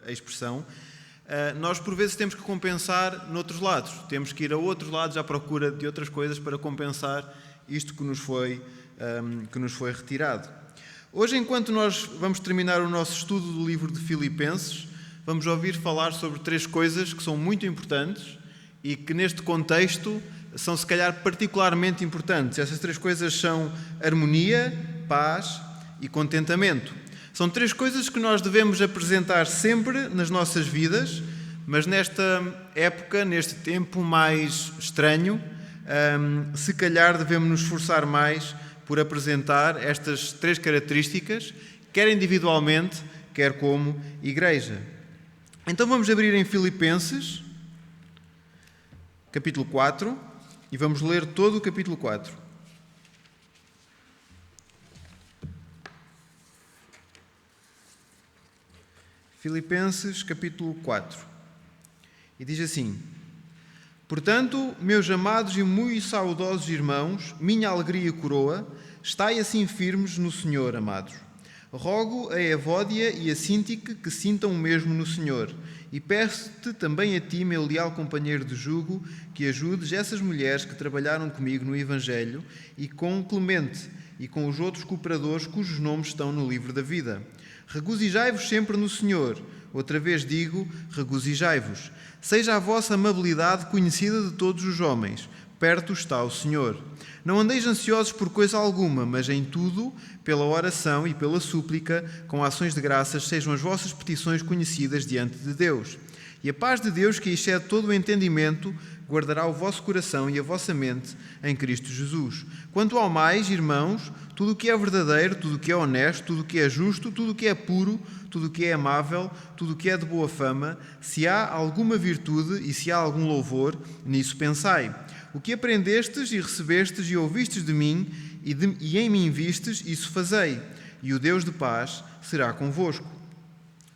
a expressão, nós por vezes temos que compensar noutros lados. Temos que ir a outros lados à procura de outras coisas para compensar isto que nos foi retirado. Hoje, enquanto nós vamos terminar o nosso estudo do livro de Filipenses, vamos ouvir falar sobre 3 coisas que são muito importantes e que neste contexto são se calhar particularmente importantes. Essas 3 coisas são harmonia, paz e contentamento. São 3 coisas que nós devemos apresentar sempre nas nossas vidas, mas nesta época, neste tempo mais estranho, se calhar devemos nos esforçar mais por apresentar estas 3 características, quer individualmente, quer como igreja. Então vamos abrir em Filipenses, capítulo 4, e vamos ler todo o capítulo 4. Filipenses, capítulo 4. E diz assim: Portanto, meus amados e muito saudosos irmãos, minha alegria e coroa, estai assim firmes no Senhor, amados. Rogo a Evódia e a Síntique que sintam o mesmo no Senhor. E peço-te também a ti, meu leal companheiro de jugo, que ajudes essas mulheres que trabalharam comigo no Evangelho e com Clemente e com os outros cooperadores cujos nomes estão no livro da vida. Regozijai-vos sempre no Senhor. Outra vez digo, regozijai-vos. Seja a vossa amabilidade conhecida de todos os homens. Perto está o Senhor. Não andeis ansiosos por coisa alguma, mas em tudo, pela oração e pela súplica, com ações de graças, sejam as vossas petições conhecidas diante de Deus. E a paz de Deus, que excede todo o entendimento, guardará o vosso coração e a vossa mente em Cristo Jesus. Quanto ao mais, irmãos, tudo o que é verdadeiro, tudo o que é honesto, tudo o que é justo, tudo o que é puro, tudo o que é amável, tudo o que é de boa fama, se há alguma virtude e se há algum louvor, nisso pensai. O que aprendestes e recebestes e ouvistes de mim e em mim vistes, isso fazei, e o Deus de paz será convosco.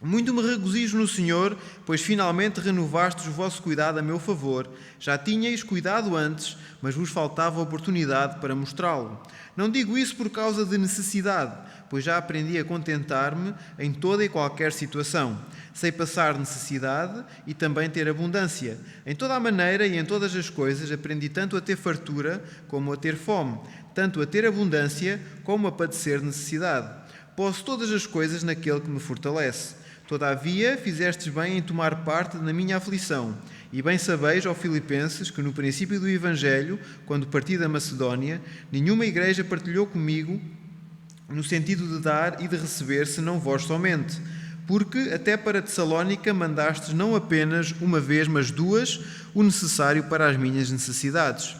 Muito me regozijo no Senhor, pois finalmente renovastes o vosso cuidado a meu favor. Já tinhais cuidado antes, mas vos faltava oportunidade para mostrá-lo. Não digo isso por causa de necessidade, pois já aprendi a contentar-me em toda e qualquer situação. Sei passar necessidade e também ter abundância. Em toda a maneira e em todas as coisas aprendi tanto a ter fartura como a ter fome, tanto a ter abundância como a padecer necessidade. Posso todas as coisas naquele que me fortalece. Todavia, fizestes bem em tomar parte na minha aflição. E bem sabeis, ó Filipenses, que no princípio do Evangelho, quando parti da Macedónia, nenhuma igreja partilhou comigo no sentido de dar e de receber, senão vós somente. Porque até para Tessalónica mandastes não apenas uma vez, mas 2, o necessário para as minhas necessidades.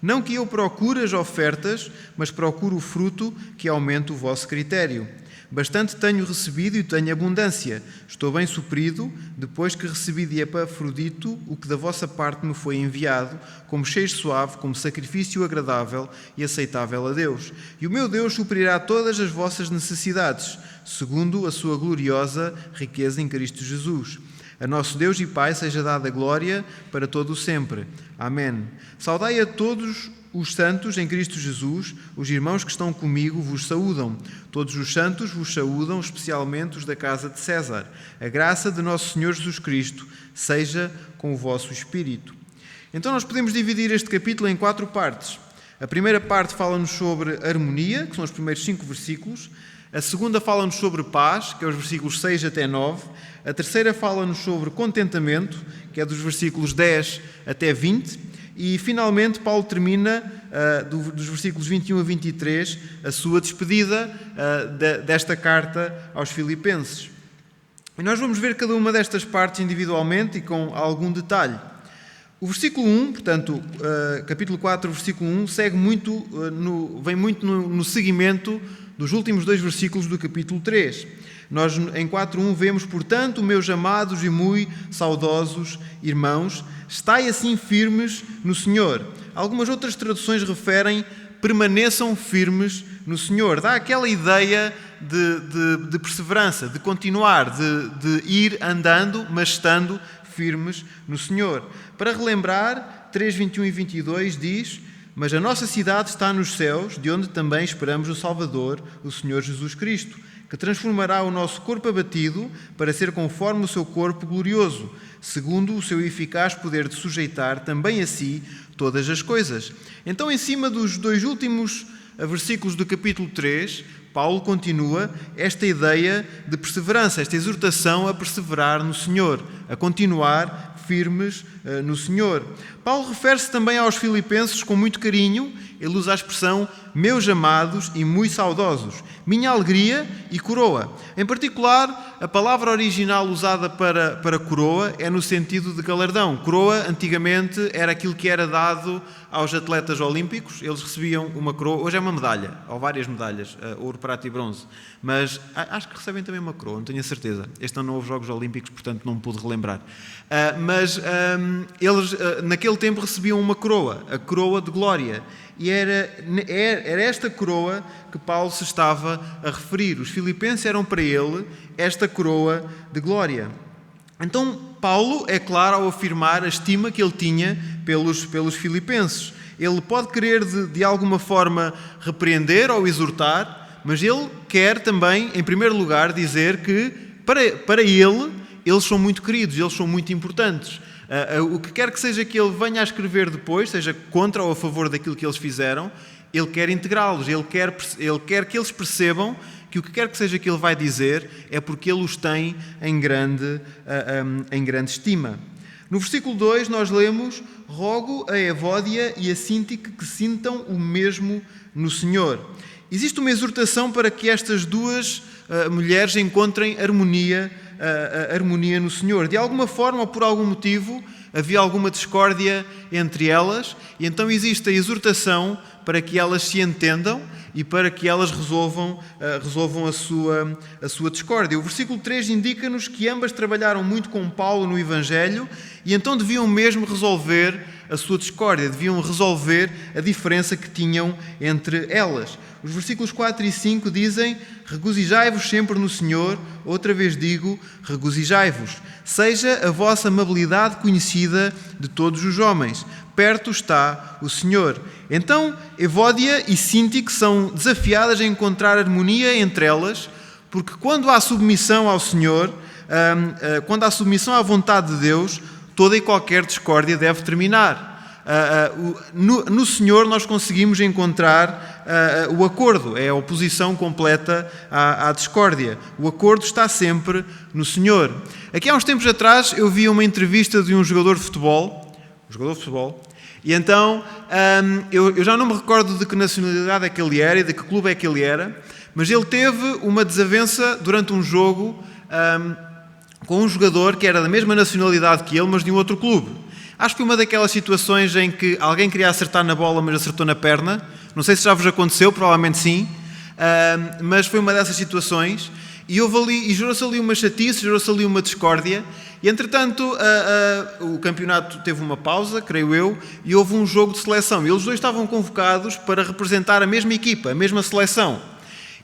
Não que eu procure as ofertas, mas procuro o fruto que aumente o vosso critério. Bastante tenho recebido e tenho abundância. Estou bem suprido, depois que recebi de Epafrodito o que da vossa parte me foi enviado, como cheiro suave, como sacrifício agradável e aceitável a Deus. E o meu Deus suprirá todas as vossas necessidades, segundo a sua gloriosa riqueza em Cristo Jesus. A nosso Deus e Pai seja dada glória para todo o sempre. Amém. Saudai a todos os santos em Cristo Jesus, os irmãos que estão comigo vos saúdam. Todos os santos vos saúdam, especialmente os da casa de César. A graça de nosso Senhor Jesus Cristo seja com o vosso espírito. Então nós podemos dividir este capítulo em 4 partes. A primeira parte fala-nos sobre harmonia, que são os primeiros 5 versículos. A segunda fala-nos sobre paz, que é os versículos 6 até 9. A terceira fala-nos sobre contentamento, que é dos versículos 10 até 20. E, finalmente, Paulo termina, dos versículos 21 a 23, a sua despedida desta carta aos Filipenses. E nós vamos ver cada uma destas partes individualmente e com algum detalhe. O versículo 1, portanto, capítulo 4, versículo 1, vem muito no seguimento dos últimos 2 versículos do capítulo 3. Nós, em 4.1, vemos, portanto, meus amados e muito saudosos irmãos, estai assim firmes no Senhor. Algumas outras traduções referem permaneçam firmes no Senhor. Dá aquela ideia de perseverança, de continuar, de ir andando, mas estando firmes no Senhor. Para relembrar, 3:21 e 22 diz: mas a nossa cidade está nos céus, de onde também esperamos o Salvador, o Senhor Jesus Cristo, que transformará o nosso corpo abatido para ser conforme o seu corpo glorioso, segundo o seu eficaz poder de sujeitar também a si todas as coisas. Então, em cima dos 2 últimos versículos do capítulo 3, Paulo continua esta ideia de perseverança, esta exortação a perseverar no Senhor, a continuar firmes no Senhor. Paulo refere-se também aos filipenses com muito carinho. Ele usa a expressão meus amados e muito saudosos, minha alegria e coroa. Em particular, a palavra original usada para coroa é no sentido de galardão. Coroa, antigamente, era aquilo que era dado aos atletas olímpicos. Eles recebiam uma coroa, hoje é uma medalha, ou várias medalhas, ouro, prata e bronze. Mas acho que recebem também uma coroa, não tenho a certeza. Este ano não houve Jogos Olímpicos, portanto não me pude relembrar. Mas eles, naquele tempo, recebiam uma coroa, a coroa de glória. E era esta coroa que Paulo se estava a referir. Os filipenses eram para ele esta coroa de glória. Então, Paulo é claro ao afirmar a estima que ele tinha pelos filipenses. Ele pode querer de alguma forma repreender ou exortar, mas ele quer também, em primeiro lugar, dizer que para ele, eles são muito queridos, eles são muito importantes. O que quer que seja que ele venha a escrever depois, seja contra ou a favor daquilo que eles fizeram, ele quer integrá-los, ele quer que eles percebam que o que quer que seja que ele vai dizer é porque ele os tem em grande estima. No versículo 2 nós lemos: rogo a Evódia e a Síntique que sintam o mesmo no Senhor. Existe uma exortação para que estas duas mulheres encontrem harmonia no Senhor. De alguma forma ou por algum motivo havia alguma discórdia entre elas, e então existe a exortação para que elas se entendam e para que elas resolvam a sua discórdia. O versículo 3 indica-nos que ambas trabalharam muito com Paulo no Evangelho e então deviam mesmo resolver a sua discórdia, deviam resolver a diferença que tinham entre elas. Os versículos 4 e 5 dizem: regozijai-vos sempre no Senhor, outra vez digo, regozijai-vos. Seja a vossa amabilidade conhecida de todos os homens. Perto está o Senhor. Então, Evódia e Síntique são desafiadas a encontrar harmonia entre elas, porque quando há submissão ao Senhor, quando há submissão à vontade de Deus, toda e qualquer discórdia deve terminar. No Senhor nós conseguimos encontrar o acordo, é a oposição completa à discórdia. O acordo está sempre no Senhor. Aqui há uns tempos atrás eu vi uma entrevista de um jogador de futebol, e então eu já não me recordo de que nacionalidade é que ele era e de que clube é que ele era, mas ele teve uma desavença durante um jogo com um jogador que era da mesma nacionalidade que ele, mas de um outro clube. Acho que foi uma daquelas situações em que alguém queria acertar na bola, mas acertou na perna. Não sei se já vos aconteceu, provavelmente sim, mas foi uma dessas situações. E gerou-se ali uma chatice, gerou-se ali uma discórdia. E, entretanto, o campeonato teve uma pausa, creio eu, e houve um jogo de seleção. E eles dois estavam convocados para representar a mesma equipa, a mesma seleção.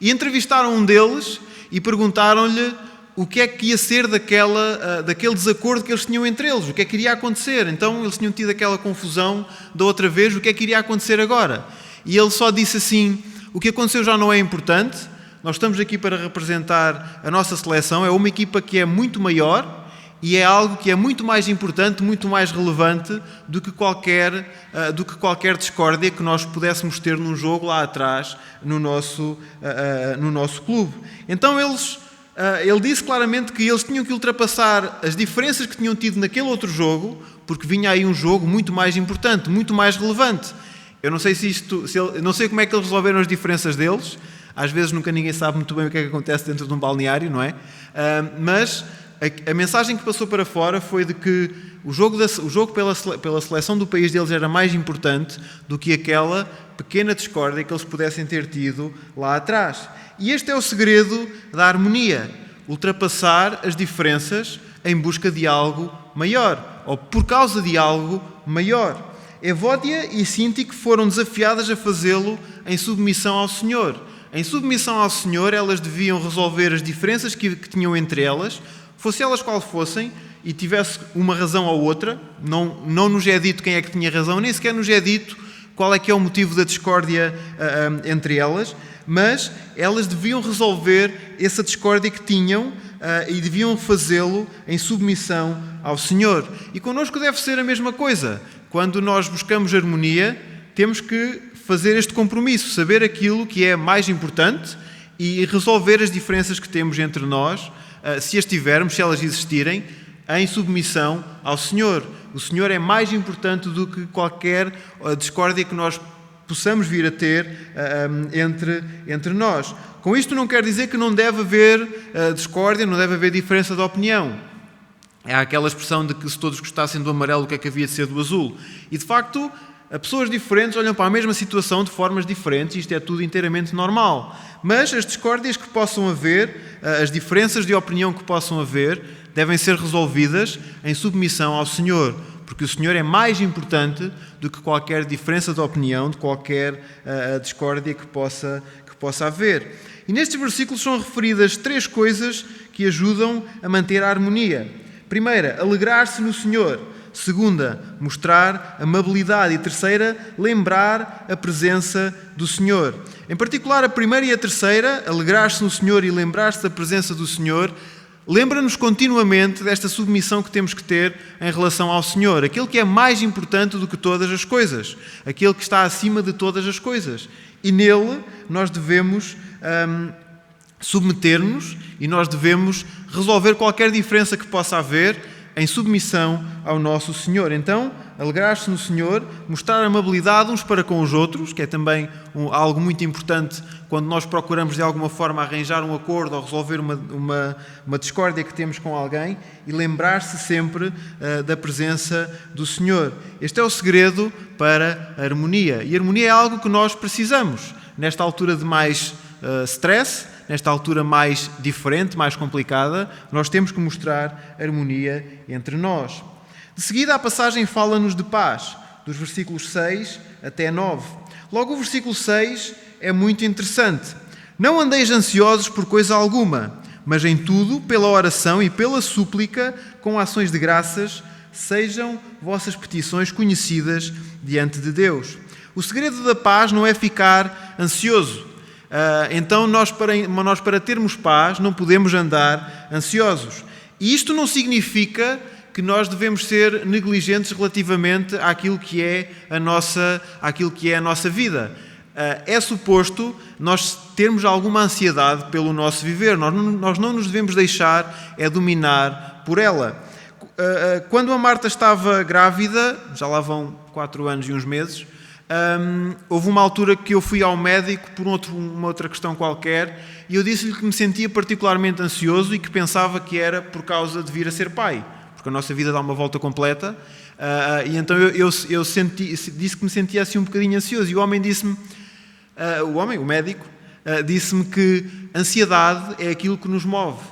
E entrevistaram um deles e perguntaram-lhe o que é que ia ser daquele desacordo que eles tinham entre eles, o que é que iria acontecer. Então, eles tinham tido aquela confusão da outra vez, o que é que iria acontecer agora? E ele só disse assim: o que aconteceu já não é importante, nós estamos aqui para representar a nossa seleção, é uma equipa que é muito maior e é algo que é muito mais importante, muito mais relevante do que qualquer discórdia que nós pudéssemos ter num jogo lá atrás no nosso clube. Então ele disse claramente que eles tinham que ultrapassar as diferenças que tinham tido naquele outro jogo, porque vinha aí um jogo muito mais importante, muito mais relevante. Eu não sei não sei como é que eles resolveram as diferenças deles. Às vezes nunca ninguém sabe muito bem o que é que acontece dentro de um balneário, não é? Mas a mensagem que passou para fora foi de que o jogo pela seleção do país deles era mais importante do que aquela pequena discórdia que eles pudessem ter tido lá atrás. E este é o segredo da harmonia: ultrapassar as diferenças em busca de algo maior, ou por causa de algo maior. Evódia e Síntique foram desafiadas a fazê-lo em submissão ao Senhor. Em submissão ao Senhor, elas deviam resolver as diferenças que tinham entre elas, fosse elas qual fossem, e tivesse uma razão ou outra. Não nos é dito quem é que tinha razão, nem sequer nos é dito qual é que é o motivo da discórdia entre elas, mas elas deviam resolver essa discórdia que tinham e deviam fazê-lo em submissão ao Senhor. E connosco deve ser a mesma coisa. Quando nós buscamos harmonia, temos que fazer este compromisso, saber aquilo que é mais importante e resolver as diferenças que temos entre nós, se as tivermos, se elas existirem, em submissão ao Senhor. O Senhor é mais importante do que qualquer discórdia que nós possamos vir a ter entre nós. Com isto não quer dizer que não deve haver discórdia, não deve haver diferença de opinião. É aquela expressão de que se todos gostassem do amarelo, o que é que havia de ser do azul? E de facto, pessoas diferentes olham para a mesma situação de formas diferentes, isto é tudo inteiramente normal. Mas as discórdias que possam haver, as diferenças de opinião que possam haver, devem ser resolvidas em submissão ao Senhor, porque o Senhor é mais importante do que qualquer diferença de opinião, de qualquer discórdia que possa haver. E nestes versículos são referidas 3 coisas que ajudam a manter a harmonia. Primeira, alegrar-se no Senhor. Segunda, mostrar amabilidade. E terceira, lembrar a presença do Senhor. Em particular, a primeira e a terceira, alegrar-se no Senhor e lembrar-se da presença do Senhor, lembra-nos continuamente desta submissão que temos que ter em relação ao Senhor. Aquele que é mais importante do que todas as coisas. Aquele que está acima de todas as coisas. E nele nós devemos submeter-nos e nós devemos resolver qualquer diferença que possa haver em submissão ao nosso Senhor. Então, alegrar-se no Senhor, mostrar amabilidade uns para com os outros, que é também algo muito importante quando nós procuramos de alguma forma arranjar um acordo ou resolver uma discórdia que temos com alguém, e lembrar-se sempre da presença do Senhor. Este é o segredo para a harmonia. E a harmonia é algo que nós precisamos nesta altura de mais stress, nesta altura mais diferente, mais complicada. Nós temos que mostrar harmonia entre nós. De seguida, a passagem fala-nos de paz, dos versículos 6 até 9. Logo, o versículo 6 é muito interessante. Não andeis ansiosos por coisa alguma, mas em tudo, pela oração e pela súplica, com ações de graças, sejam vossas petições conhecidas diante de Deus. O segredo da paz não é ficar ansioso. Então nós para termos paz não podemos andar ansiosos. E isto não significa que nós devemos ser negligentes relativamente àquilo que é a nossa vida. É suposto nós termos alguma ansiedade pelo nosso viver. Nós não nos devemos deixar dominar por ela. Quando a Marta estava grávida, já lá vão 4 anos e uns meses, houve uma altura que eu fui ao médico por uma outra questão qualquer e eu disse-lhe que me sentia particularmente ansioso e que pensava que era por causa de vir a ser pai, porque a nossa vida dá uma volta completa, e então eu disse que me sentia assim um bocadinho ansioso, e o homem disse-me, o médico, disse-me que ansiedade é aquilo que nos move.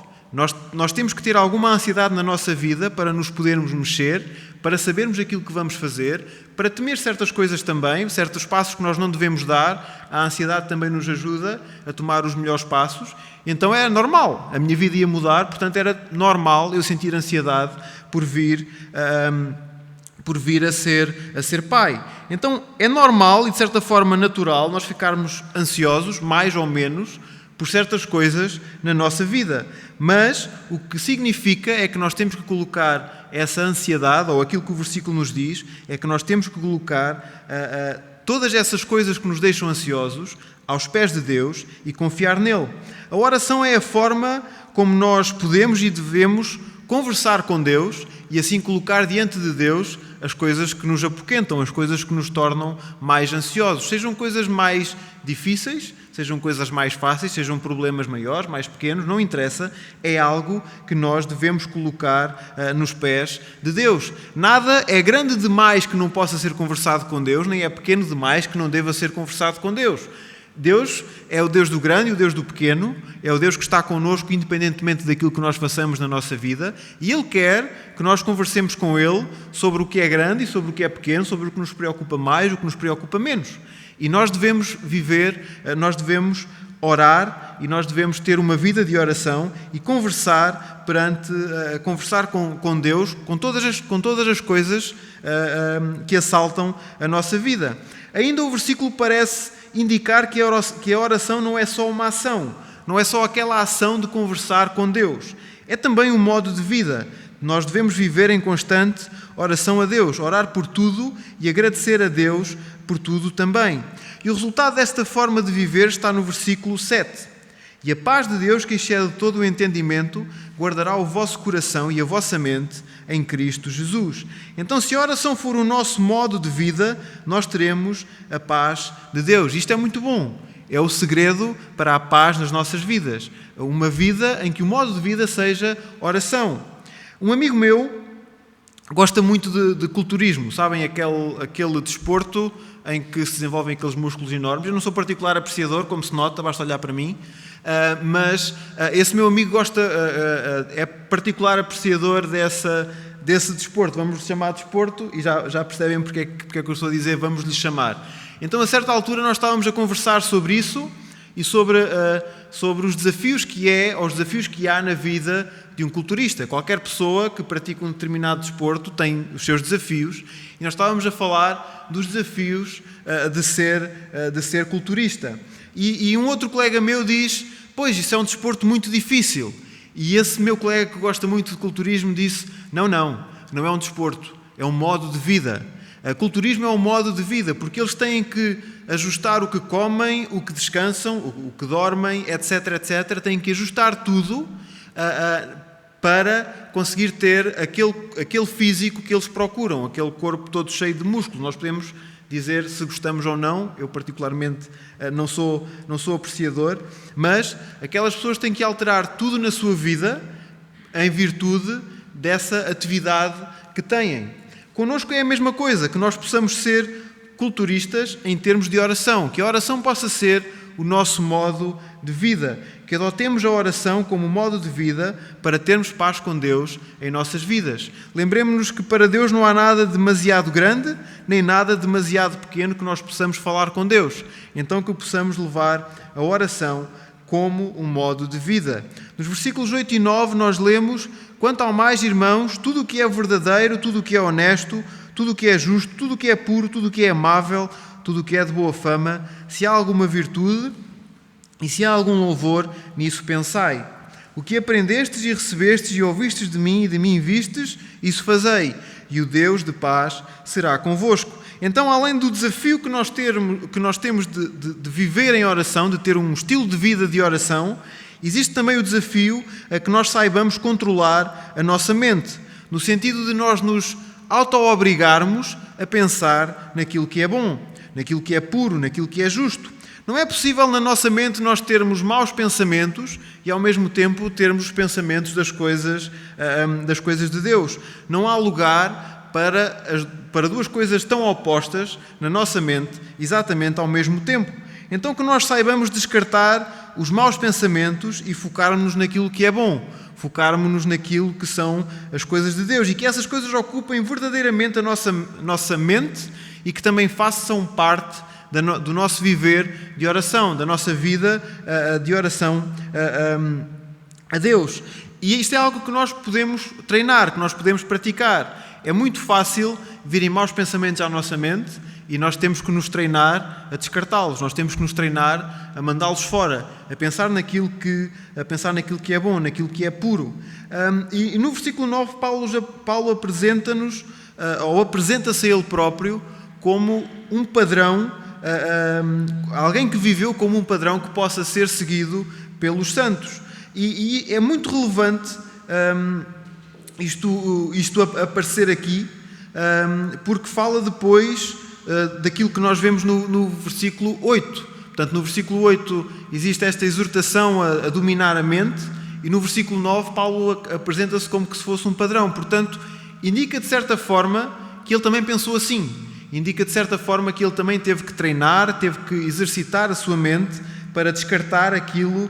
Nós temos que ter alguma ansiedade na nossa vida para nos podermos mexer, para sabermos aquilo que vamos fazer, para temer certas coisas também, certos passos que nós não devemos dar. A ansiedade também nos ajuda a tomar os melhores passos. Então é normal, a minha vida ia mudar, portanto era normal eu sentir ansiedade por vir a ser pai. Então é normal e de certa forma natural nós ficarmos ansiosos, mais ou menos, por certas coisas na nossa vida. Mas o que significa é que nós temos que colocar essa ansiedade, ou aquilo que o versículo nos diz, é que nós temos que colocar todas essas coisas que nos deixam ansiosos aos pés de Deus e confiar nele. A oração é a forma como nós podemos e devemos conversar com Deus e assim colocar diante de Deus as coisas que nos apoquentam, as coisas que nos tornam mais ansiosos. Sejam coisas mais difíceis, sejam coisas mais fáceis, sejam problemas maiores, mais pequenos, não interessa, é algo que nós devemos colocar nos pés de Deus. Nada é grande demais que não possa ser conversado com Deus, nem é pequeno demais que não deva ser conversado com Deus. Deus é o Deus do grande e o Deus do pequeno, é o Deus que está connosco independentemente daquilo que nós façamos na nossa vida, e Ele quer que nós conversemos com Ele sobre o que é grande e sobre o que é pequeno, sobre o que nos preocupa mais, o que nos preocupa menos. E nós devemos viver, nós devemos orar e nós devemos ter uma vida de oração e conversar com Deus, com todas as coisas que assaltam a nossa vida. Ainda o versículo parece indicar que a oração não é só uma ação, não é só aquela ação de conversar com Deus. É também um modo de vida. Nós devemos viver em constante oração a Deus, orar por tudo e agradecer a Deus por tudo também. E o resultado desta forma de viver está no versículo 7. E a paz de Deus, que excede todo o entendimento, guardará o vosso coração e a vossa mente em Cristo Jesus. Então, se a oração for o nosso modo de vida, nós teremos a paz de Deus. Isto é muito bom. É o segredo para a paz nas nossas vidas. Uma vida em que o modo de vida seja oração. Um amigo meu gosta muito de culturismo, sabem? Aquele desporto em que se desenvolvem aqueles músculos enormes. Eu não sou particular apreciador, como se nota, basta olhar para mim. Mas esse meu amigo é particular apreciador desse desporto. Vamos lhe chamar de desporto e já percebem porque é que eu estou a dizer vamos lhe chamar. Então, a certa altura, nós estávamos a conversar sobre isso e sobre os desafios que há na vida de um culturista. Qualquer pessoa que pratica um determinado desporto tem os seus desafios e nós estávamos a falar dos desafios de ser culturista. E um outro colega meu diz, pois, isso é um desporto muito difícil. E esse meu colega que gosta muito de culturismo disse, não é um desporto, é um modo de vida. Culturismo é um modo de vida, porque eles têm que ajustar o que comem, o que descansam, o que dormem, etc. Têm que ajustar tudo para conseguir ter aquele físico que eles procuram, aquele corpo todo cheio de músculos. Nós podemos dizer se gostamos ou não, eu particularmente não sou apreciador, mas aquelas pessoas têm que alterar tudo na sua vida em virtude dessa atividade que têm. Connosco é a mesma coisa, que nós possamos ser culturistas em termos de oração, que a oração possa ser o nosso modo de vida, que adotemos a oração como modo de vida para termos paz com Deus em nossas vidas. Lembremos-nos que para Deus não há nada demasiado grande, nem nada demasiado pequeno que nós possamos falar com Deus. Então que possamos levar a oração como um modo de vida. Nos versículos 8 e 9 nós lemos: quanto ao mais, irmãos, tudo o que é verdadeiro, tudo o que é honesto, tudo o que é justo, tudo o que é puro, tudo o que é amável, tudo o que é de boa fama, se há alguma virtude e se há algum louvor, nisso pensai. O que aprendestes e recebestes e ouvistes de mim e de mim vistes, isso fazei, e o Deus de paz será convosco. Então, além do desafio que nós temos de viver em oração, de ter um estilo de vida de oração, existe também o desafio a que nós saibamos controlar a nossa mente, no sentido de nós nos auto-obrigarmos a pensar naquilo que é bom, naquilo que é puro, naquilo que é justo. Não é possível na nossa mente nós termos maus pensamentos e ao mesmo tempo termos os pensamentos das coisas de Deus. Não há lugar para duas coisas tão opostas na nossa mente exatamente ao mesmo tempo. Então que nós saibamos descartar os maus pensamentos e focarmos-nos naquilo que é bom, focarmos-nos naquilo que são as coisas de Deus e que essas coisas ocupem verdadeiramente a nossa mente e que também façam parte do nosso viver de oração, da nossa vida de oração a Deus. E isto é algo que nós podemos treinar, que nós podemos praticar. É muito fácil virem maus pensamentos à nossa mente e nós temos que nos treinar a descartá-los, nós temos que nos treinar a mandá-los fora, a pensar naquilo que é bom, naquilo que é puro. E no versículo 9, Paulo apresenta-nos, ou apresenta-se a ele próprio, como um padrão, alguém que viveu como um padrão que possa ser seguido pelos santos. E é muito relevante isto aparecer aqui, porque fala depois daquilo que nós vemos no versículo 8. Portanto, no versículo 8 existe esta exortação a dominar a mente, e no versículo 9 Paulo apresenta-se como que se fosse um padrão. Portanto, indica de certa forma que ele também pensou assim. Indica de certa forma que ele também teve que treinar, teve que exercitar a sua mente para descartar aquilo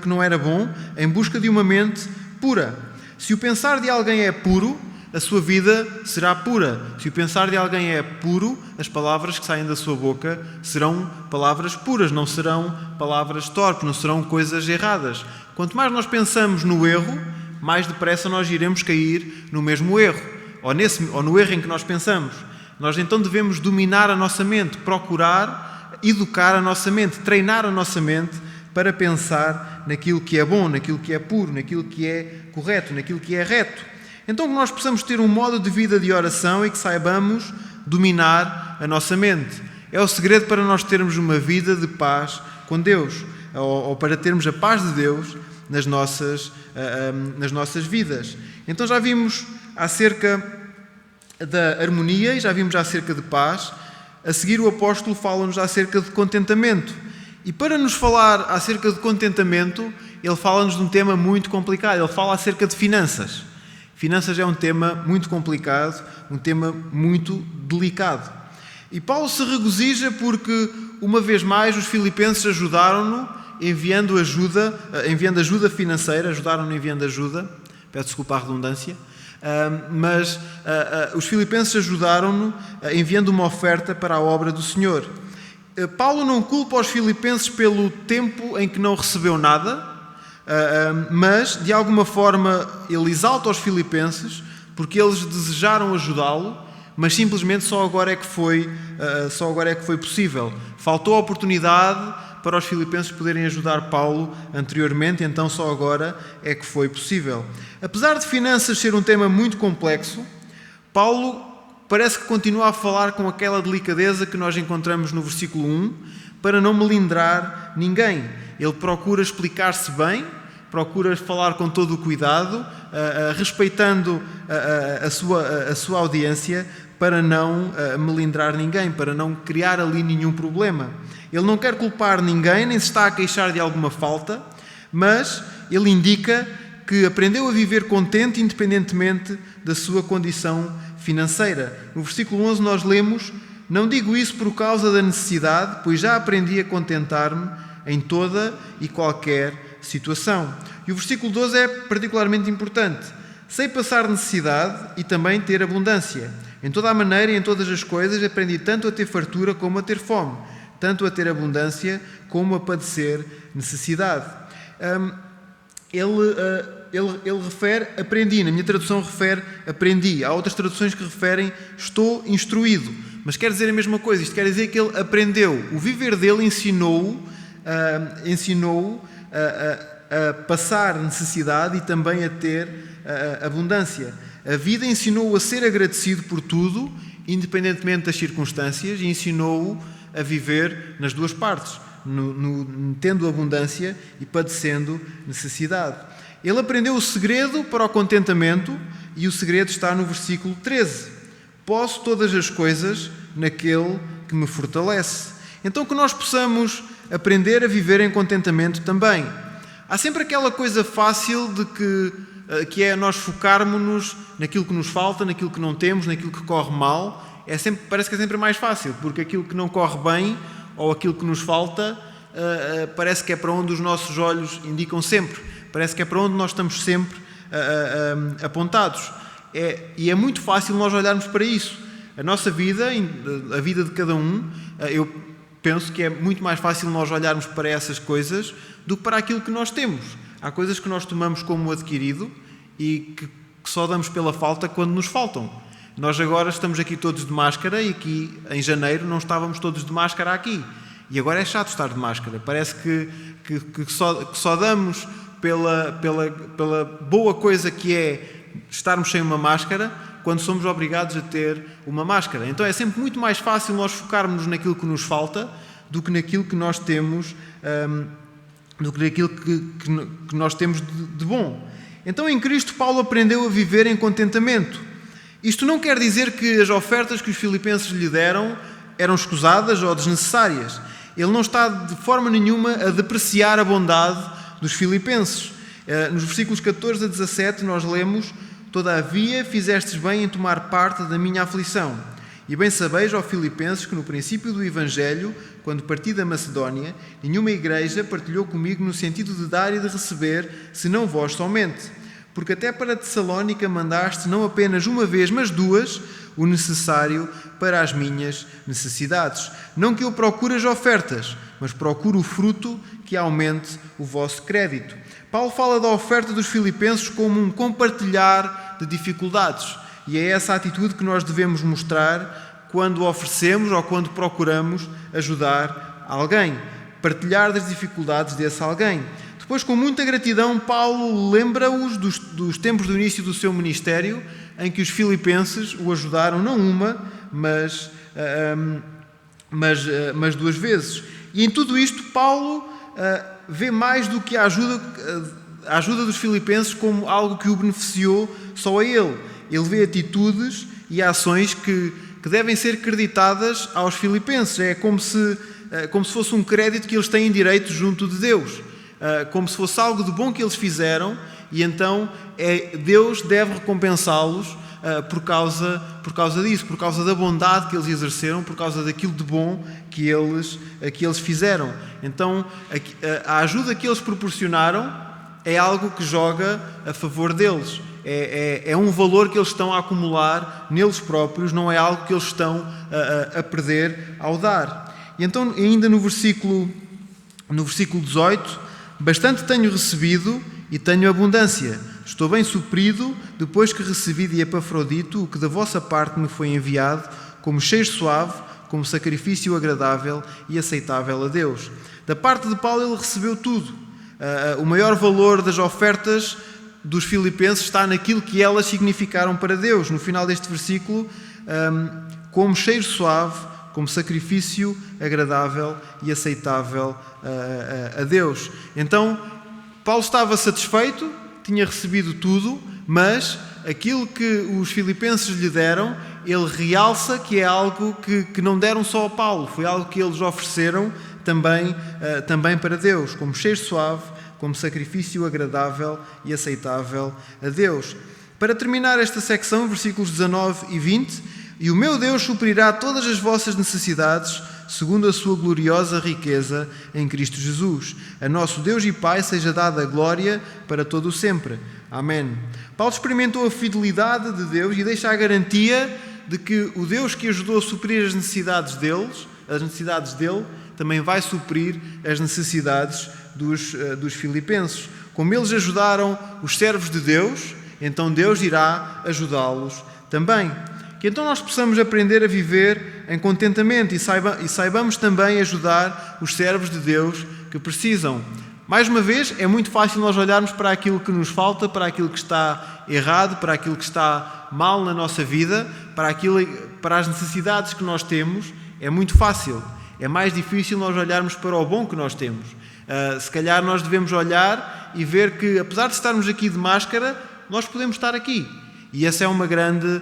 que não era bom, em busca de uma mente pura. Se o pensar de alguém é puro, a sua vida será pura. Se o pensar de alguém é puro, as palavras que saem da sua boca serão palavras puras, não serão palavras torpes, não serão coisas erradas. Quanto mais nós pensamos no erro, mais depressa nós iremos cair no mesmo erro, ou no erro em que nós pensamos. Nós então devemos dominar a nossa mente, procurar educar a nossa mente, treinar a nossa mente para pensar naquilo que é bom, naquilo que é puro, naquilo que é correto, naquilo que é reto. Então que nós possamos ter um modo de vida de oração e que saibamos dominar a nossa mente. É o segredo para nós termos uma vida de paz com Deus, ou para termos a paz de Deus nas nossas vidas. Então já vimos acerca da harmonia e já vimos acerca de paz. A seguir o apóstolo fala-nos acerca de contentamento. E para nos falar acerca de contentamento, ele fala-nos de um tema muito complicado. Ele fala acerca de finanças. Finanças é um tema muito complicado, um tema muito delicado. E Paulo se regozija porque, uma vez mais, os filipenses ajudaram-no enviando ajuda financeira, ajudaram-no enviando ajuda, peço desculpa a redundância, mas os filipenses ajudaram-no enviando uma oferta para a obra do Senhor. Paulo não culpa os filipenses pelo tempo em que não recebeu nada, mas de alguma forma ele exalta os filipenses porque eles desejaram ajudá-lo, mas simplesmente só agora é que foi possível. Faltou a oportunidade para os filipenses poderem ajudar Paulo anteriormente, então só agora é que foi possível. Apesar de finanças ser um tema muito complexo, Paulo parece que continua a falar com aquela delicadeza que nós encontramos no versículo 1, para não melindrar ninguém. Ele procura explicar-se bem, procura falar com todo o cuidado, respeitando a sua audiência, para não melindrar ninguém, para não criar ali nenhum problema. Ele não quer culpar ninguém, nem se está a queixar de alguma falta, mas ele indica que aprendeu a viver contente independentemente da sua condição financeira. No versículo 11 nós lemos: "Não digo isso por causa da necessidade, pois já aprendi a contentar-me em toda e qualquer situação." E o versículo 12 é particularmente importante: "Sei passar necessidade e também ter abundância. Em toda a maneira e em todas as coisas aprendi tanto a ter fartura como a ter fome, tanto a ter abundância como a padecer necessidade." Ele refere aprendi, na minha tradução refere aprendi. Há outras traduções que referem estou instruído, mas quer dizer a mesma coisa. Isto quer dizer que ele aprendeu. O viver dele ensinou-o a passar necessidade e também a ter abundância. A vida ensinou-o a ser agradecido por tudo, independentemente das circunstâncias, e ensinou-o a viver nas duas partes, tendo abundância e padecendo necessidade. Ele aprendeu o segredo para o contentamento e o segredo está no versículo 13. "Posso todas as coisas naquele que me fortalece." Então que nós possamos aprender a viver em contentamento também. Há sempre aquela coisa fácil de que é nós focarmos-nos naquilo que nos falta, naquilo que não temos, naquilo que corre mal. Parece que é sempre mais fácil, porque aquilo que não corre bem ou aquilo que nos falta parece que é para onde os nossos olhos indicam sempre. Parece que é para onde nós estamos sempre apontados. E é muito fácil nós olharmos para isso. A nossa vida, a vida de cada um, eu penso que é muito mais fácil nós olharmos para essas coisas do que para aquilo que nós temos. Há coisas que nós tomamos como adquirido e que só damos pela falta quando nos faltam. Nós agora estamos aqui todos de máscara e aqui em janeiro não estávamos todos de máscara aqui. E agora é chato estar de máscara. Parece que só damos pela boa coisa que é estarmos sem uma máscara quando somos obrigados a ter uma máscara. Então é sempre muito mais fácil nós focarmos naquilo que nos falta do que naquilo que nós temos, do que naquilo que nós temos de bom. Então em Cristo Paulo aprendeu a viver em contentamento. Isto não quer dizer que as ofertas que os filipenses lhe deram eram escusadas ou desnecessárias. Ele não está de forma nenhuma a depreciar a bondade dos filipenses. Nos versículos 14 a 17 nós lemos: "Todavia fizestes bem em tomar parte da minha aflição. E bem sabeis, ó filipenses, que no princípio do Evangelho, quando parti da Macedónia, nenhuma igreja partilhou comigo no sentido de dar e de receber, senão vós somente. porque até para Tessalónica mandaste não apenas uma vez, mas duas, o necessário para as minhas necessidades. Não que eu procure as ofertas, mas procuro o fruto que aumente o vosso crédito. Paulo fala da oferta dos filipenses como um compartilhar de dificuldades. E é essa a atitude que nós devemos mostrar quando oferecemos ou quando procuramos ajudar alguém. Partilhar das dificuldades desse alguém. Depois, com muita gratidão, Paulo lembra-os dos tempos do início do seu ministério, em que os filipenses o ajudaram não uma, mas duas vezes. E em tudo isto, Paulo vê mais do que a ajuda dos filipenses como algo que o beneficiou só a ele. Ele vê atitudes e ações que devem ser creditadas aos filipenses. É como se fosse um crédito que eles têm direito junto de Deus. Como se fosse algo de bom que eles fizeram, e então Deus deve recompensá-los por causa disso, por causa da bondade que eles exerceram, por causa daquilo de bom que eles fizeram. Então, a ajuda que eles proporcionaram é algo que joga a favor deles. É um valor que eles estão a acumular neles próprios, não é algo que eles estão a perder ao dar. E então, ainda no versículo 18, bastante tenho recebido e tenho abundância. Estou bem suprido depois que recebi de Epafrodito o que da vossa parte me foi enviado, como cheiro suave, como sacrifício agradável e aceitável a Deus. Da parte de Paulo ele recebeu tudo. O maior valor das ofertas dos filipenses está naquilo que elas significaram para Deus. No final deste versículo, como cheiro suave, como sacrifício agradável e aceitável a Deus. Então, Paulo estava satisfeito, tinha recebido tudo, mas aquilo que os filipenses lhe deram, ele realça que é algo que não deram só a Paulo, foi algo que eles ofereceram também para Deus, como cheiro suave, como sacrifício agradável e aceitável a Deus. Para terminar esta secção, versículos 19 e 20, e o meu Deus suprirá todas as vossas necessidades, segundo a sua gloriosa riqueza em Cristo Jesus. A nosso Deus e Pai seja dada a glória para todo o sempre. Amém. Paulo experimentou a fidelidade de Deus e deixa a garantia de que o Deus que ajudou a suprir as necessidades dele, também vai suprir as necessidades dos filipenses. Como eles ajudaram os servos de Deus, então Deus irá ajudá-los também. Que então nós possamos aprender a viver em contentamento e saibamos também ajudar os servos de Deus que precisam. Mais uma vez, é muito fácil nós olharmos para aquilo que nos falta, para aquilo que está errado, para aquilo que está mal na nossa vida, para as necessidades que nós temos. É muito fácil. É mais difícil nós olharmos para o bom que nós temos. Se calhar nós devemos olhar e ver que, apesar de estarmos aqui de máscara, nós podemos estar aqui. E essa é uma grande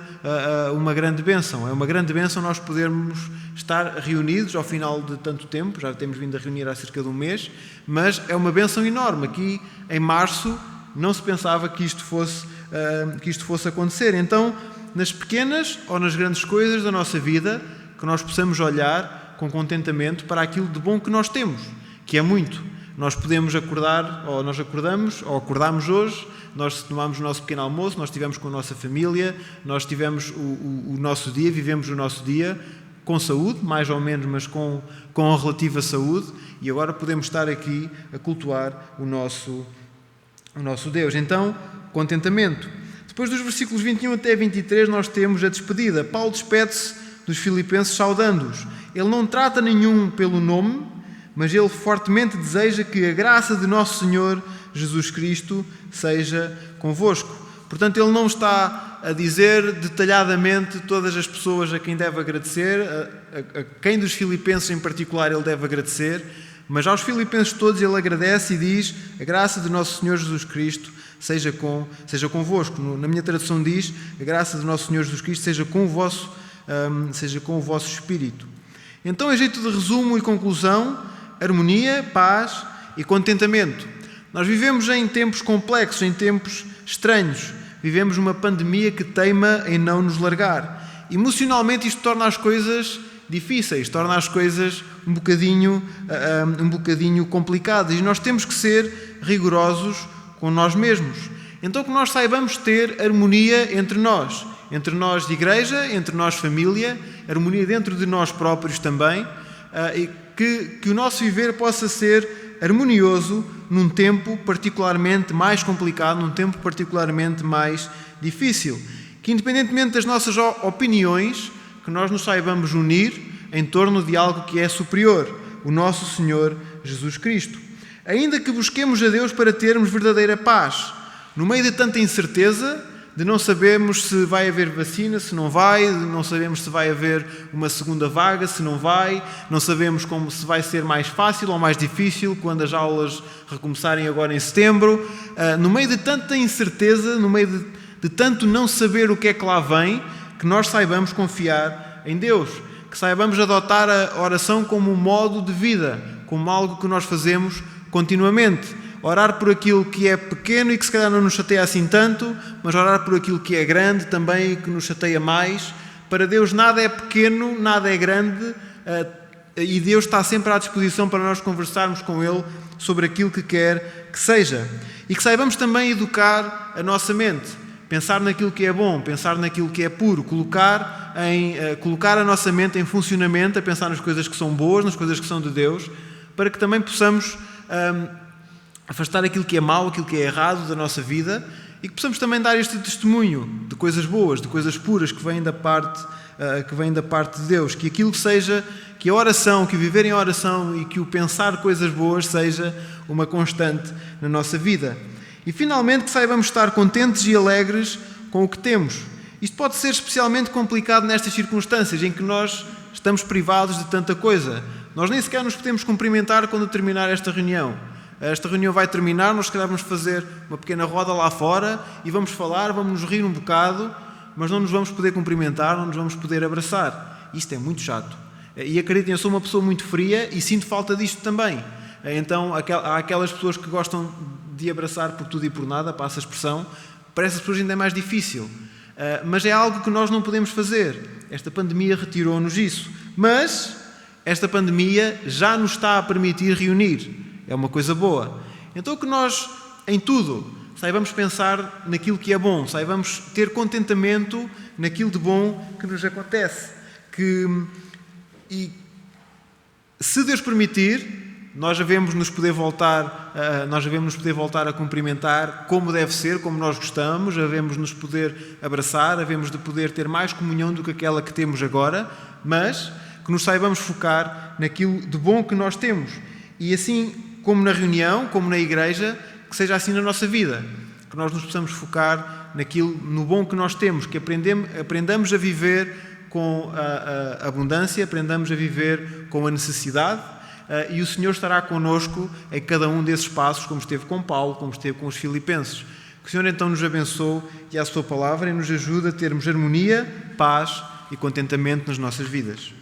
bênção. É uma grande bênção nós podermos estar reunidos ao final de tanto tempo. Já temos vindo a reunir há cerca de um mês, mas é uma bênção enorme. Aqui, em março, não se pensava que isto fosse acontecer. Então, nas pequenas ou nas grandes coisas da nossa vida, que nós possamos olhar com contentamento para aquilo de bom que nós temos, que é muito. Nós podemos acordar, ou nós acordamos, ou acordámos hoje, nós tomamos o nosso pequeno almoço, nós estivemos com a nossa família, nós tivemos o nosso dia, vivemos o nosso dia com saúde, mais ou menos, mas com a relativa saúde, e agora podemos estar aqui a cultuar o nosso Deus. Então, contentamento. Depois dos versículos 21 até 23, nós temos a despedida. Paulo despede-se dos filipenses saudando-os. Ele não trata nenhum pelo nome, mas ele fortemente deseja que a graça de nosso Senhor Jesus Cristo seja convosco. Portanto, ele não está a dizer detalhadamente todas as pessoas a quem deve agradecer, a quem dos filipenses em particular ele deve agradecer, mas aos filipenses todos ele agradece e diz: a graça de nosso Senhor Jesus Cristo seja convosco. Na minha tradução diz: a graça de nosso Senhor Jesus Cristo seja com o vosso espírito. Então, em jeito de resumo e conclusão, harmonia, paz e contentamento. Nós vivemos em tempos complexos, em tempos estranhos. Vivemos uma pandemia que teima em não nos largar. Emocionalmente isto torna as coisas difíceis, torna as coisas um bocadinho complicadas. E nós temos que ser rigorosos com nós mesmos. Então que nós saibamos ter harmonia entre nós de igreja, entre nós família, harmonia dentro de nós próprios também, e que o nosso viver possa ser harmonioso num tempo particularmente mais complicado, num tempo particularmente mais difícil. Que independentemente das nossas opiniões, que nós nos saibamos unir em torno de algo que é superior, o nosso Senhor Jesus Cristo. Ainda que busquemos a Deus para termos verdadeira paz, no meio de tanta incerteza, de não sabermos se vai haver vacina, se não vai, não sabemos se vai haver uma segunda vaga, se não vai, não sabemos se vai ser mais fácil ou mais difícil quando as aulas recomeçarem agora em setembro. No meio de tanta incerteza, no meio de tanto não saber o que é que lá vem, que nós saibamos confiar em Deus, que saibamos adotar a oração como um modo de vida, como algo que nós fazemos continuamente. Orar por aquilo que é pequeno e que se calhar não nos chateia assim tanto, mas orar por aquilo que é grande também e que nos chateia mais. Para Deus nada é pequeno, nada é grande, e Deus está sempre à disposição para nós conversarmos com Ele sobre aquilo que quer que seja. E que saibamos também educar a nossa mente, pensar naquilo que é bom, pensar naquilo que é puro, colocar a nossa mente em funcionamento, a pensar nas coisas que são boas, nas coisas que são de Deus, para que também possamos afastar aquilo que é mau, aquilo que é errado da nossa vida, e que possamos também dar este testemunho de coisas boas, de coisas puras que vêm da parte de Deus. Que aquilo seja, que a oração, que o viver em oração e que o pensar coisas boas seja uma constante na nossa vida. E finalmente que saibamos estar contentes e alegres com o que temos. Isto pode ser especialmente complicado nestas circunstâncias em que nós estamos privados de tanta coisa. Nós nem sequer nos podemos cumprimentar quando terminar esta reunião. Esta reunião vai terminar, nós se calhar vamos fazer uma pequena roda lá fora e vamos falar, vamos nos rir um bocado, mas não nos vamos poder cumprimentar, não nos vamos poder abraçar. Isto é muito chato. E acreditem, eu sou uma pessoa muito fria e sinto falta disto também. Então há aquelas pessoas que gostam de abraçar por tudo e por nada, passa a expressão, para essas pessoas ainda é mais difícil. Mas é algo que nós não podemos fazer. Esta pandemia retirou-nos isso. Mas esta pandemia já nos está a permitir reunir. É uma coisa boa. Então que nós, em tudo, saibamos pensar naquilo que é bom, saibamos ter contentamento naquilo de bom que nos acontece. E se Deus permitir, nós devemos nos poder voltar a cumprimentar como deve ser, como nós gostamos, devemos nos poder abraçar, devemos de poder ter mais comunhão do que aquela que temos agora, mas que nos saibamos focar naquilo de bom que nós temos. E assim, como na reunião, como na igreja, que seja assim na nossa vida, que nós nos possamos focar no bom que nós temos, que aprendamos a viver com a abundância, aprendamos a viver com a necessidade, e o Senhor estará connosco em cada um desses passos, como esteve com Paulo, como esteve com os filipenses. Que o Senhor então nos abençoe e a sua palavra e nos ajude a termos harmonia, paz e contentamento nas nossas vidas.